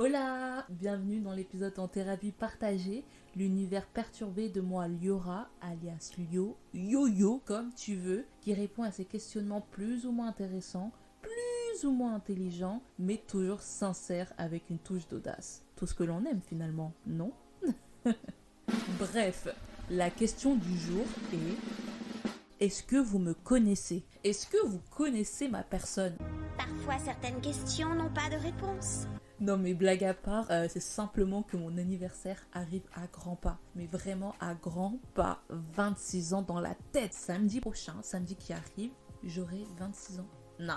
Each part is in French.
Hola, bienvenue dans l'épisode en thérapie partagée, l'univers perturbé de moi Liora, alias Lio, Yo-Yo comme tu veux, qui répond à ces questionnements plus ou moins intéressants, plus ou moins intelligents, mais toujours sincères avec une touche d'audace. Tout ce que l'on aime finalement, non? Bref, la question du jour est: est-ce que vous me connaissez? Est-ce que vous connaissez ma personne? Parfois, certaines questions n'ont pas de réponse. Non mais blague à part, c'est simplement que mon anniversaire arrive à grands pas. Mais vraiment à grands pas. 26 ans dans la tête. Samedi prochain, samedi qui arrive, j'aurai 26 ans. Non.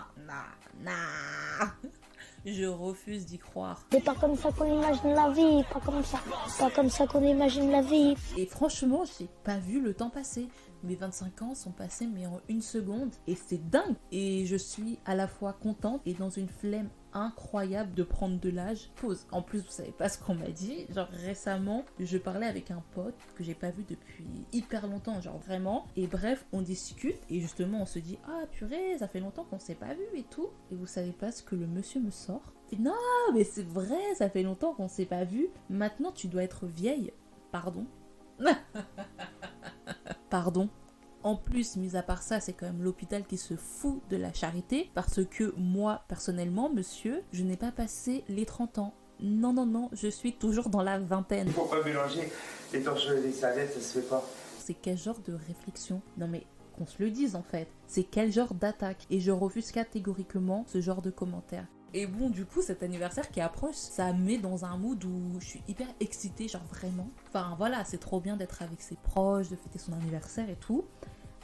Je refuse d'y croire. C'est pas comme ça qu'on imagine la vie, pas comme ça. Pas comme ça qu'on imagine la vie. Et franchement, j'ai pas vu le temps passer. Mes 25 ans sont passés mais en une seconde. Et c'est dingue. Et je suis à la fois contente et dans une flemme incroyable de prendre de l'âge. Pause. En plus, vous savez pas ce qu'on m'a dit. Genre récemment, je parlais avec un pote que j'ai pas vu depuis hyper longtemps. Genre vraiment. Et bref, on discute. Et justement, on se dit: ah purée, ça fait longtemps qu'on s'est pas vu et tout. Et vous savez pas ce que le monsieur me sort? Et non, mais c'est vrai, ça fait longtemps qu'on s'est pas vu. Maintenant, tu dois être vieille. Pardon. Pardon. En plus, mis à part ça, c'est quand même l'hôpital qui se fout de la charité parce que moi, personnellement, monsieur, je n'ai pas passé les 30 ans. Non, je suis toujours dans la vingtaine. Il faut pas mélanger les torches et les salettes, ça se fait pas. C'est quel genre de réflexion? Non mais qu'on se le dise en fait. C'est quel genre d'attaque? Et je refuse catégoriquement ce genre de commentaires. Et bon, du coup, cet anniversaire qui approche, ça me met dans un mood où je suis hyper excitée, genre vraiment. Enfin voilà, c'est trop bien d'être avec ses proches, de fêter son anniversaire et tout.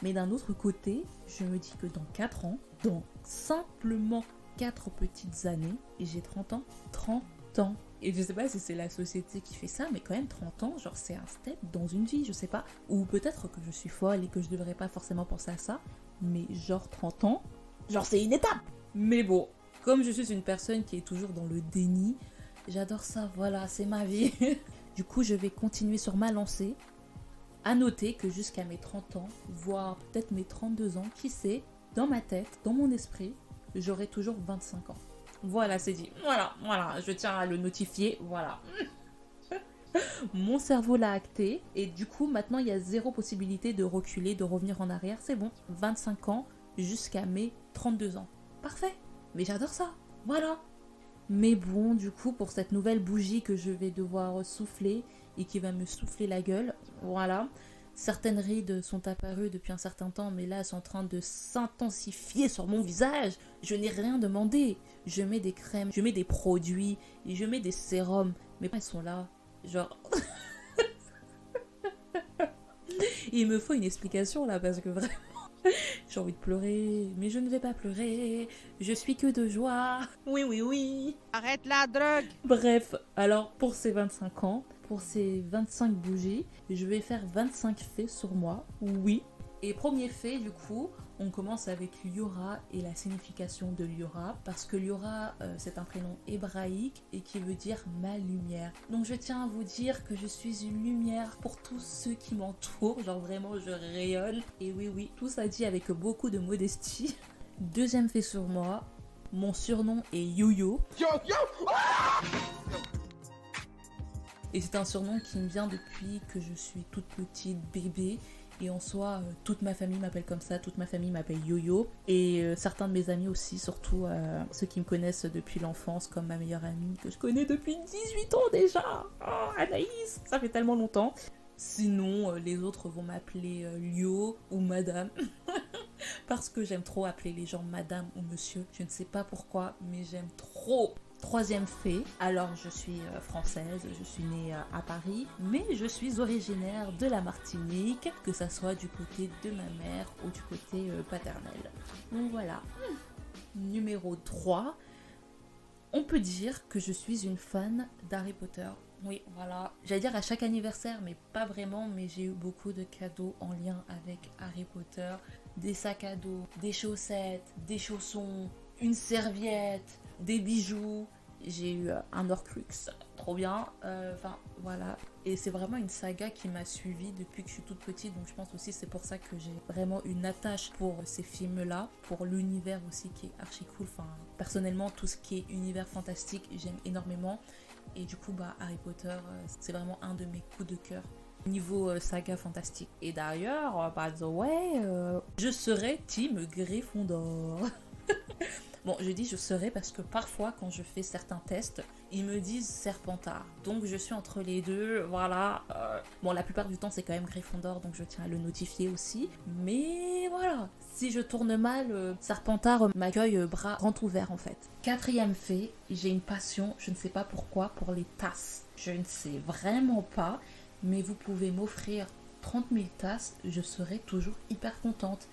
Mais d'un autre côté, je me dis que dans 4 ans, dans simplement 4 petites années, et j'ai 30 ans, 30 ans. Et je sais pas si c'est la société qui fait ça, mais quand même 30 ans, genre c'est un step dans une vie, je sais pas. Ou peut-être que je suis folle et que je devrais pas forcément penser à ça, mais genre 30 ans, genre c'est une étape. Mais bon, comme je suis une personne qui est toujours dans le déni, j'adore ça, voilà, c'est ma vie. Du coup, je vais continuer sur ma lancée. À noter que jusqu'à mes 30 ans, voire peut-être mes 32 ans, qui sait, dans ma tête, dans mon esprit, j'aurai toujours 25 ans. Voilà, c'est dit. Voilà, je tiens à le notifier, voilà. Mon cerveau l'a acté, et du coup, maintenant, il y a zéro possibilité de reculer, de revenir en arrière. C'est bon, 25 ans jusqu'à mes 32 ans. Parfait, mais j'adore ça, voilà. Mais bon, du coup, pour cette nouvelle bougie que je vais devoir souffler et qui va me souffler la gueule, voilà. Certaines rides sont apparues depuis un certain temps, mais là, elles sont en train de s'intensifier sur mon visage. Je n'ai rien demandé. Je mets des crèmes, je mets des produits, et je mets des sérums. Mais elles sont là, genre... Il me faut une explication là, parce que vraiment... J'ai envie de pleurer, mais je ne vais pas pleurer. Je suis que de joie. Oui. Arrête la drogue! Bref, alors pour ces 25 ans, pour ces 25 bougies, je vais faire 25 faits sur moi. Oui. Et premier fait, du coup, on commence avec Liora et la signification de Liora, parce que Liora, c'est un prénom hébraïque et qui veut dire ma lumière. Donc je tiens à vous dire que je suis une lumière pour tous ceux qui m'entourent, genre vraiment je rayonne. Et oui, tout ça dit avec beaucoup de modestie. Deuxième fait sur moi, mon surnom est Yo-Yo. Et c'est un surnom qui me vient depuis que je suis toute petite, bébé. Et en soi, toute ma famille m'appelle comme ça, toute ma famille m'appelle Yo-Yo. Et certains de mes amis aussi, surtout ceux qui me connaissent depuis l'enfance, comme ma meilleure amie que je connais depuis 18 ans déjà. Oh, Anaïs, ça fait tellement longtemps. Sinon, les autres vont m'appeler Lio ou Madame. Parce que j'aime trop appeler les gens Madame ou Monsieur. Je ne sais pas pourquoi, mais j'aime trop. Troisième fait, alors je suis française, je suis née à Paris, mais je suis originaire de la Martinique, que ça soit du côté de ma mère ou du côté paternel. Donc voilà. Numéro 3, on peut dire que je suis une fan d'Harry Potter. Oui, voilà. J'allais dire à chaque anniversaire, mais pas vraiment, mais j'ai eu beaucoup de cadeaux en lien avec Harry Potter. Des sacs à dos, des chaussettes, des chaussons, une serviette, des bijoux. J'ai eu un Horcrux, trop bien. Enfin, voilà. Et c'est vraiment une saga qui m'a suivie depuis que je suis toute petite. Donc je pense aussi c'est pour ça que j'ai vraiment une attache pour ces films-là. Pour l'univers aussi qui est archi cool. Enfin, personnellement, tout ce qui est univers fantastique, j'aime énormément. Et du coup, Harry Potter, c'est vraiment un de mes coups de cœur niveau saga fantastique. Et d'ailleurs, by the way, je serai team Gryffondor. Bon, je dis je serai parce que parfois, quand je fais certains tests, ils me disent Serpentard. Donc, je suis entre les deux, voilà. Bon, la plupart du temps, c'est quand même Gryffondor, donc je tiens à le notifier aussi. Mais voilà, si je tourne mal, Serpentard m'accueille bras grands ouverts, en fait. Quatrième fait, j'ai une passion, je ne sais pas pourquoi, pour les tasses. Je ne sais vraiment pas, mais vous pouvez m'offrir 30 000 tasses, je serai toujours hyper contente.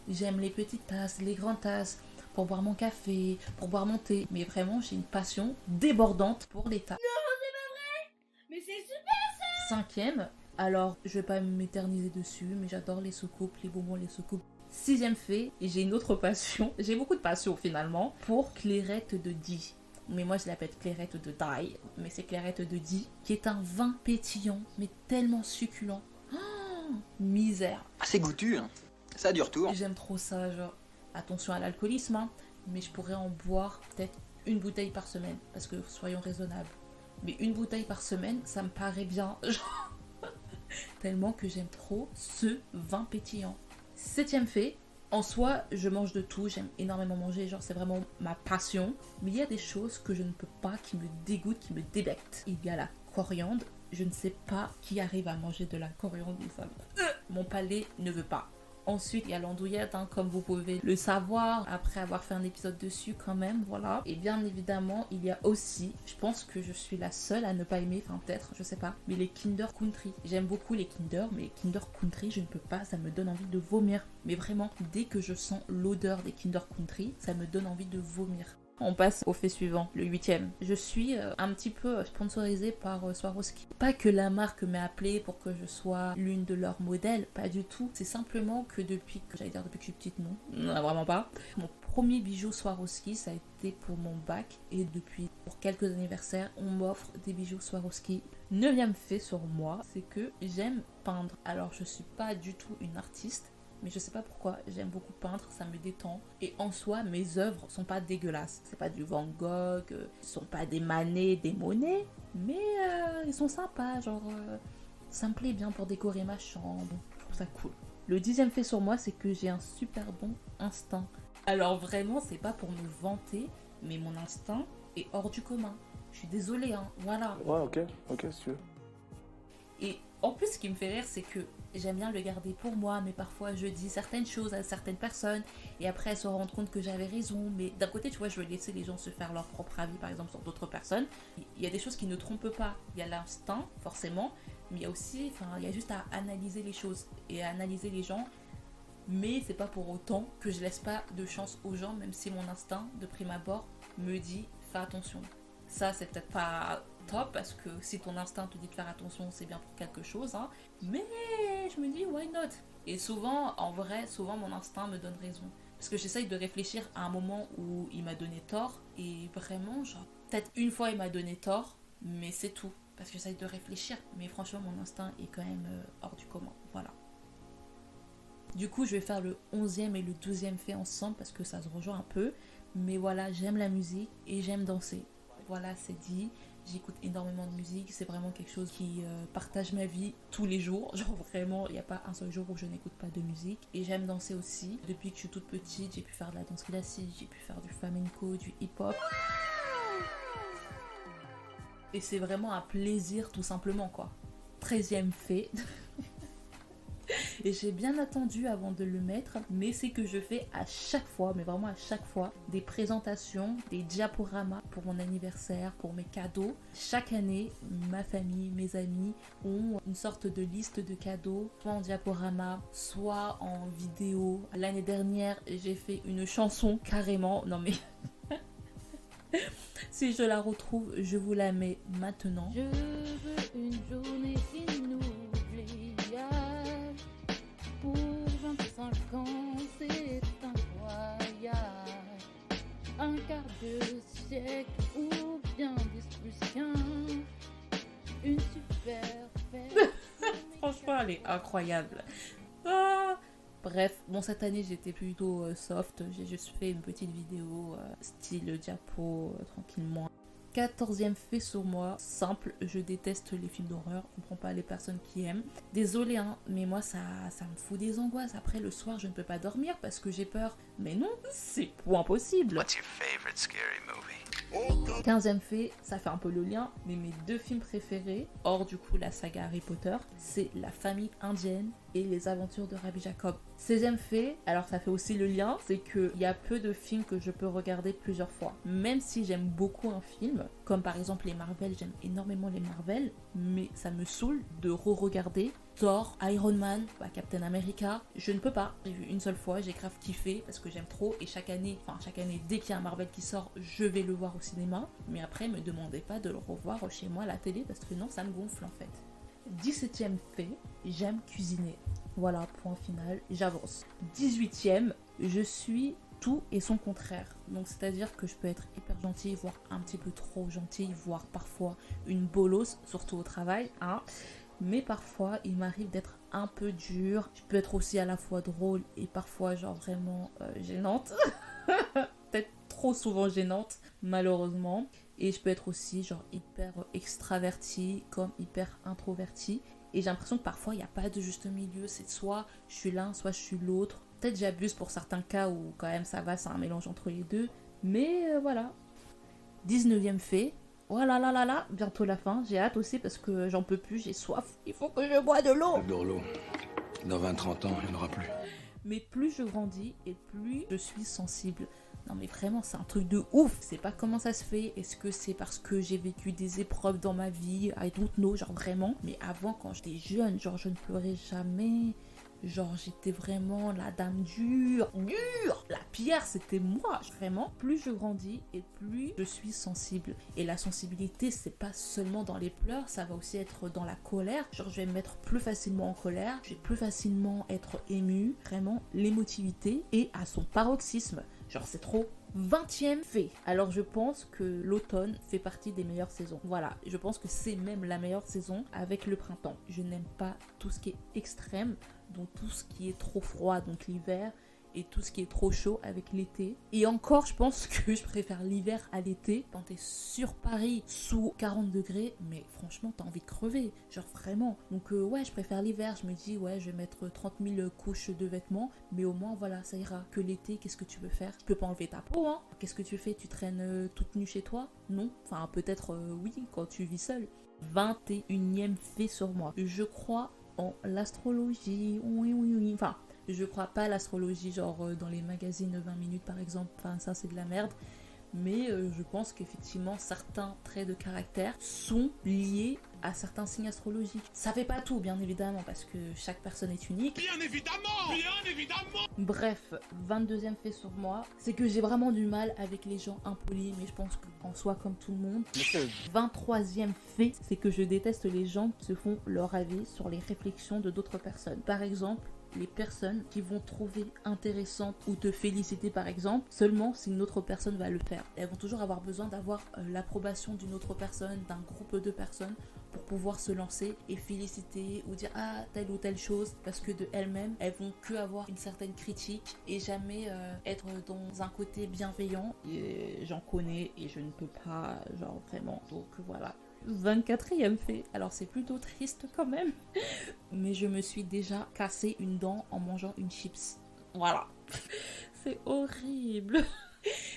J'aime les petites tasses, les grandes tasses, pour boire mon café, pour boire mon thé. Mais vraiment, j'ai une passion débordante pour les tasses. Non, c'est pas vrai! Mais c'est super! Cinquième, alors je vais pas m'éterniser dessus, mais j'adore les soucoupes, les bonbons, les soucoupes. Sixième fait, et j'ai une autre passion, j'ai beaucoup de passion finalement, pour Clairette de Die. Mais moi je l'appelle Clairette de Die, mais c'est Clairette de Die, qui est un vin pétillant, mais tellement succulent. Oh, misère. C'est goûtu, hein. Ça a du retour. J'aime trop ça, genre, attention à l'alcoolisme, hein, mais je pourrais en boire peut-être une bouteille par semaine, parce que soyons raisonnables. Mais une bouteille par semaine, ça me paraît bien, genre, tellement que j'aime trop ce vin pétillant. Septième fait, en soi, je mange de tout, j'aime énormément manger, genre c'est vraiment ma passion. Mais il y a des choses que je ne peux pas, qui me dégoûtent, qui me débectent. Il y a la coriandre, je ne sais pas qui arrive à manger de la coriandre, ça. Mon palais ne veut pas. Ensuite, il y a l'andouillette, hein, comme vous pouvez le savoir, après avoir fait un épisode dessus quand même, voilà. Et bien évidemment, il y a aussi, je pense que je suis la seule à ne pas aimer, enfin peut-être, je sais pas, mais les Kinder Country. J'aime beaucoup les Kinder, mais les Kinder Country, je ne peux pas, ça me donne envie de vomir. Mais vraiment, dès que je sens l'odeur des Kinder Country, ça me donne envie de vomir. On passe au fait suivant, le 8e. Je suis un petit peu sponsorisée par Swarovski. Pas que la marque m'ait appelée pour que je sois l'une de leurs modèles, pas du tout. C'est simplement que depuis que je suis petite, non, vraiment pas. Mon premier bijou Swarovski, ça a été pour mon bac. Et depuis, pour quelques anniversaires, on m'offre des bijoux Swarovski. 9e fait sur moi, c'est que j'aime peindre. Alors, je suis pas du tout une artiste. Mais je sais pas pourquoi, j'aime beaucoup peindre, ça me détend. Et en soi, mes œuvres sont pas dégueulasses. C'est pas du Van Gogh, sont pas des Manet, des Monet. Mais ils sont sympas, genre ça me plaît bien pour décorer ma chambre. Je trouve ça cool. Le 10e fait sur moi, c'est que j'ai un super bon instinct. Alors vraiment, c'est pas pour me vanter, mais mon instinct est hors du commun. Je suis désolée, hein, voilà. Ouais, ok, si tu veux. Et en plus, ce qui me fait rire, c'est que j'aime bien le garder pour moi, mais parfois je dis certaines choses à certaines personnes et après elles se rendent compte que j'avais raison. Mais d'un côté, tu vois, je veux laisser les gens se faire leur propre avis, par exemple, sur d'autres personnes. Il y a des choses qui ne trompent pas. Il y a l'instinct, forcément, mais il y a aussi, il y a juste à analyser les choses et à analyser les gens. Mais c'est pas pour autant que je laisse pas de chance aux gens, même si mon instinct, de prime abord, me dit fais attention. Ça, c'est peut-être pas top parce que si ton instinct te dit de faire attention, c'est bien pour quelque chose, hein. Mais je me dis why not? Et souvent, en vrai, mon instinct me donne raison. Parce que j'essaye de réfléchir à un moment où il m'a donné tort. Et vraiment, genre, peut-être une fois il m'a donné tort, mais c'est tout. Parce que j'essaye de réfléchir. Mais franchement, mon instinct est quand même hors du commun. Voilà. Du coup, je vais faire le 11e et le 12e fait ensemble parce que ça se rejoint un peu. Mais voilà, j'aime la musique et j'aime danser. Voilà, c'est dit. J'écoute énormément de musique. C'est vraiment quelque chose qui partage ma vie tous les jours. Genre vraiment, il n'y a pas un seul jour où je n'écoute pas de musique. Et j'aime danser aussi. Depuis que je suis toute petite, j'ai pu faire de la danse classique, j'ai pu faire du flamenco, du hip-hop. Et c'est vraiment un plaisir tout simplement, quoi. 13e fait. Et j'ai bien attendu avant de le mettre, mais c'est que je fais à chaque fois, mais vraiment à chaque fois, des présentations, des diaporamas pour mon anniversaire, pour mes cadeaux. Chaque année, ma famille, mes amis ont une sorte de liste de cadeaux, soit en diaporama, soit en vidéo. L'année dernière, j'ai fait une chanson carrément, non mais... Si je la retrouve, je vous la mets maintenant. Je veux une journée inoubliable. Pour 25 ans, c'est incroyable. Un quart de siècle ou bien 10 plus qu'un. Une super fête. Franchement, elle est incroyable. Ah. Bref, bon, cette année j'étais plutôt soft. J'ai juste fait une petite vidéo style diapo tranquillement. 14e fait sur moi, simple, je déteste les films d'horreur, je comprends pas les personnes qui aiment. Désolée, hein, mais moi ça me fout des angoisses. Après le soir, je ne peux pas dormir parce que j'ai peur. Mais non, c'est point possible. What's your favorite scary movie? 15e fait, ça fait un peu le lien, mais mes 2 films préférés, hors du coup la saga Harry Potter, c'est La famille indienne et Les aventures de Rabbi Jacob. 16e fait, alors ça fait aussi le lien, c'est qu'il y a peu de films que je peux regarder plusieurs fois. Même si j'aime beaucoup un film, comme par exemple les Marvel, j'aime énormément les Marvel, mais ça me saoule de re-regarder Thor, Iron Man, Captain America, je ne peux pas. J'ai vu une seule fois, j'ai grave kiffé parce que j'aime trop et chaque année, dès qu'il y a un Marvel qui sort, je vais le voir au cinéma. Mais après, me demandez pas de le revoir chez moi à la télé parce que non, ça me gonfle en fait. 17e fait, j'aime cuisiner. Voilà, point final, j'avance. 18e, je suis tout et son contraire. Donc c'est-à-dire que je peux être hyper gentille, voire un petit peu trop gentille, voire parfois une bolosse, surtout au travail, hein. Mais parfois, il m'arrive d'être un peu dure. Je peux être aussi à la fois drôle et parfois genre vraiment gênante. Peut-être trop souvent gênante, malheureusement. Et je peux être aussi genre hyper extravertie comme hyper introvertie. Et j'ai l'impression que parfois, il n'y a pas de juste milieu. C'est soit je suis l'un, soit je suis l'autre. Peut-être j'abuse pour certains cas où quand même ça va, c'est un mélange entre les deux. Mais voilà. 19e fait. Oh là là là là, bientôt la fin, j'ai hâte aussi parce que j'en peux plus, j'ai soif, il faut que je bois de l'eau. De l'eau, dans 20-30 ans, il n'y en aura plus. Mais plus je grandis et plus je suis sensible. Non mais vraiment, c'est un truc de ouf. Je sais pas comment ça se fait, est-ce que c'est parce que j'ai vécu des épreuves dans ma vie, I don't know, genre vraiment. Mais avant, quand j'étais jeune, genre je ne pleurais jamais. Genre j'étais vraiment la dame dure. La pierre c'était moi, vraiment. Plus je grandis et plus je suis sensible. Et la sensibilité c'est pas seulement dans les pleurs, ça va aussi être dans la colère. Genre je vais me mettre plus facilement en colère, je vais plus facilement être émue. Vraiment l'émotivité est à son paroxysme. Genre c'est trop. 20e fait. Alors je pense que l'automne fait partie des meilleures saisons. Voilà, je pense que c'est même la meilleure saison avec le printemps. Je n'aime pas tout ce qui est extrême, donc tout ce qui est trop froid, donc l'hiver, et tout ce qui est trop chaud avec l'été. Et encore, je pense que je préfère l'hiver à l'été. Quand t'es sur Paris sous 40 degrés, mais franchement, t'as envie de crever. Genre vraiment. Donc ouais, je préfère l'hiver. Je me dis, ouais, je vais mettre 30 000 couches de vêtements. Mais au moins, voilà, ça ira. Que l'été, qu'est-ce que tu veux faire? Tu peux pas enlever ta peau, hein. Qu'est-ce que tu fais? Tu traînes toute nue chez toi? Non. Enfin, peut-être oui, quand tu vis seule. 21e fait sur moi. Je crois en l'astrologie. Oui. Enfin... Je crois pas à l'astrologie, genre dans les magazines 20 minutes par exemple, enfin ça c'est de la merde. Mais je pense qu'effectivement certains traits de caractère sont liés à certains signes astrologiques. Ça fait pas tout bien évidemment parce que chaque personne est unique. Bien évidemment. Bref, 22e fait sur moi, c'est que j'ai vraiment du mal avec les gens impolis, mais je pense qu'en soi comme tout le monde. 23e fait, c'est que je déteste les gens qui se font leur avis sur les réflexions de d'autres personnes. Par exemple, les personnes qui vont trouver intéressante ou te féliciter par exemple seulement si une autre personne va le faire. Elles vont toujours avoir besoin d'avoir l'approbation d'une autre personne, d'un groupe de personnes pour pouvoir se lancer et féliciter ou dire ah telle ou telle chose parce que de elles-mêmes elles vont que avoir une certaine critique et jamais être dans un côté bienveillant. Et j'en connais et je ne peux pas genre vraiment, donc voilà. 24e fait, alors c'est plutôt triste quand même, mais je me suis déjà cassé une dent en mangeant une chips. Voilà, c'est horrible.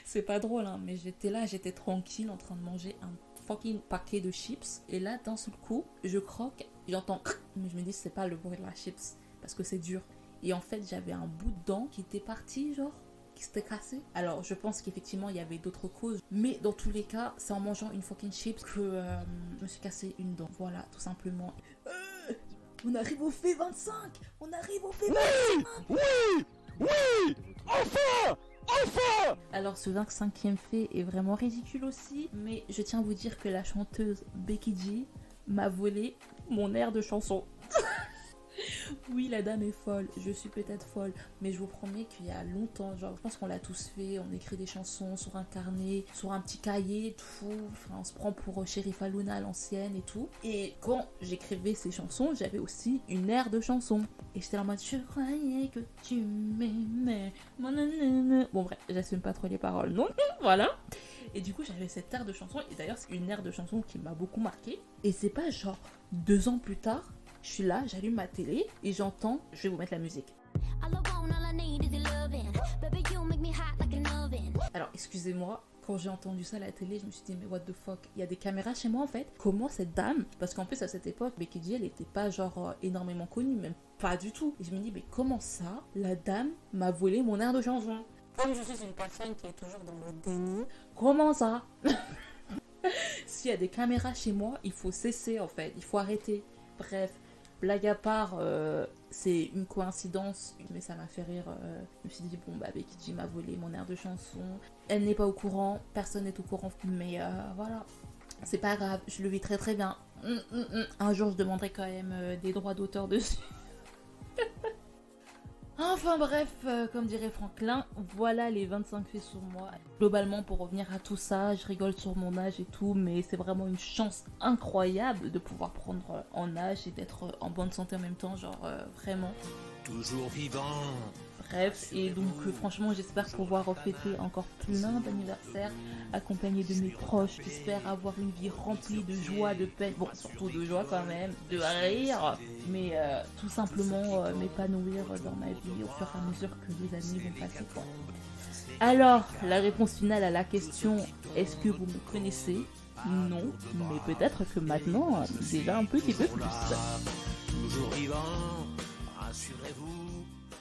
C'est pas drôle hein, mais j'étais tranquille en train de manger un fucking paquet de chips et là d'un seul coup je croque, j'entends mais je me dis c'est pas le bruit de la chips parce que c'est dur et en fait j'avais un bout de dent qui était parti genre qui s'était cassé. Alors je pense qu'effectivement il y avait d'autres causes, mais dans tous les cas c'est en mangeant une fucking chips que je me suis cassé une dent. Voilà, tout simplement. On arrive au fait 25. On arrive au fait 25. Oui, enfin. Alors ce 25e fait est vraiment ridicule aussi, mais je tiens à vous dire que la chanteuse Becky G m'a volé mon air de chanson. Oui, la dame est folle, je suis peut-être folle, mais je vous promets qu'il y a longtemps, genre je pense qu'on l'a tous fait, on écrit des chansons sur un carnet, sur un petit cahier, tout, enfin on se prend pour Sheriff Aluna à l'ancienne et tout. Et quand j'écrivais ces chansons, j'avais aussi une aire de chanson. Et j'étais en mode je croyais que tu m'aimais. Bon bref, j'assume pas trop les paroles, non, voilà. Et du coup, j'avais cette aire de chanson. Et d'ailleurs, c'est une aire de chanson qui m'a beaucoup marqué. Et c'est pas genre 2 ans plus tard, je suis là, j'allume ma télé et j'entends, je vais vous mettre la musique. Alors, excusez-moi, quand j'ai entendu ça à la télé, je me suis dit, mais what the fuck, il y a des caméras chez moi en fait. Comment cette dame, parce qu'en plus à cette époque, Becky G, elle était pas genre énormément connue, même pas du tout. Et je me dis, mais comment ça, la dame m'a volé mon air de chanson? Comme je suis une personne qui est toujours dans le déni, comment ça? S'il y a des caméras chez moi, il faut cesser en fait, il faut arrêter. Bref, blague à part, c'est une coïncidence, mais ça m'a fait rire. Je me suis dit, bon, bah, Becky G m'a volé mon air de chanson. Elle n'est pas au courant, personne n'est au courant, mais voilà. C'est pas grave, je le vis très très bien. Un jour, je demanderai quand même des droits d'auteur dessus. Enfin bref, comme dirait Franklin, voilà les 25 faits sur moi. Globalement, pour revenir à tout ça, je rigole sur mon âge et tout, mais c'est vraiment une chance incroyable de pouvoir prendre en âge et d'être en bonne santé en même temps, genre vraiment. Toujours vivant. Bref, et donc franchement, j'espère pouvoir fêter encore plein d'anniversaires, accompagné de mes proches. J'espère avoir une vie remplie de joie, de peine, bon, surtout de joie quand même, de rire, mais tout simplement m'épanouir dans ma vie au fur et à mesure que les années vont passer, quoi. Alors, la réponse finale à la question, est-ce que vous me connaissez? Non, mais peut-être que maintenant, déjà un petit peu plus. Toujours vivant, rassurez-vous.